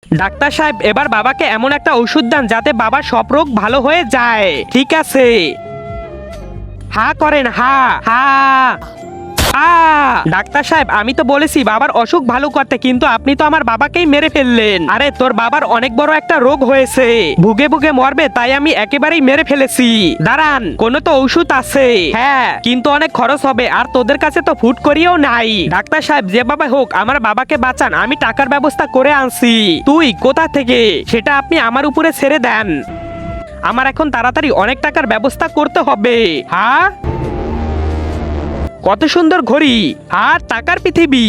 Doctor সাহেব, এবার বাবাকে এমন একটা ওষুধ দেন যাতে বাবার সব রোগ ভালো হয়ে যায়। ঠিক আছে, হা করেন, হা হা। ডাক্তার সাহেব, আমি তো বলেছি বাবার অসুখ ভালো করতে, কিন্তু আপনি তো আমার বাবাকেই মেরে ফেললেন। আরে তোর বাবার অনেক বড় একটা রোগ হয়েছে, ভুগে ভুগে মরবে, তাই আমি একেবারেই মেরে ফেলেছি। দাঁড়ান, কোনো তো ঔষধ আছে। হ্যাঁ, কিন্তু অনেক খরচ হবে, আর তোদের কাছে তো ফুট করিয়েও নাই। ডাক্তার সাহেব, যেভাবে হোক আমার বাবাকে বাঁচান, আমি টাকার ব্যবস্থা করে আনছি। তুই কোথা থেকে সেটা আপনি আমার উপরে ছেড়ে দেন। আমার এখন তাড়াতাড়ি অনেক টাকার ব্যবস্থা করতে হবে। হ্যাঁ, কত সুন্দর ঘড়ি আর টাকার পৃথিবী।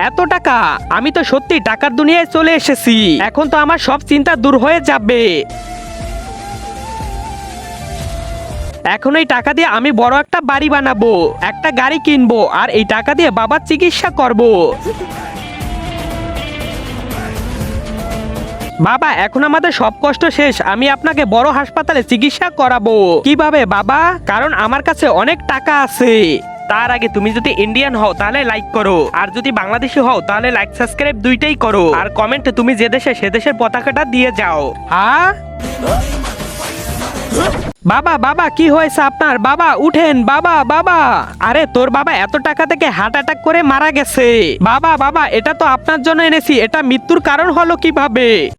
এত টাকা, আমি তো সত্যি টাকার দুনিয়ায় চলে এসেছি। এখন তো আমার সব চিন্তা দূর হয়ে যাবে। এখন এই টাকা দিয়ে আমি বড় একটা বাড়ি বানাবো, একটা গাড়ি কিনবো, আর এই টাকা দিয়ে বাবার চিকিৎসা করব। বাবা, এখন আমাদের সব কষ্ট শেষ, আমি আপনাকে বড় হাসপাতালে চিকিৎসা করাবো। কিভাবে বাবা? কারণ আমার কাছে অনেক টাকা আছে। তার আগে তুমি যদি ইন্ডিয়ান হও তাহলে লাইক করো, আর যদি বাংলাদেশি হও তাহলে লাইক সাবস্ক্রাইব দুইটাই করো, আর কমেন্টে তুমি যে দেশে সে দেশের পতাকাটা দিয়ে যাও। হ্যাঁ বাবা, বাবা কি হয়েছে আপনার? বাবা উঠেন, বাবা বাবা। আরে তোর বাবা এত টাকা থেকে হার্ট অ্যাটাক করে মারা গেছে। বাবা বাবা, এটা তো আপনার জন্য এনেছি, এটা মৃত্যুর কারণ হলো কিভাবে?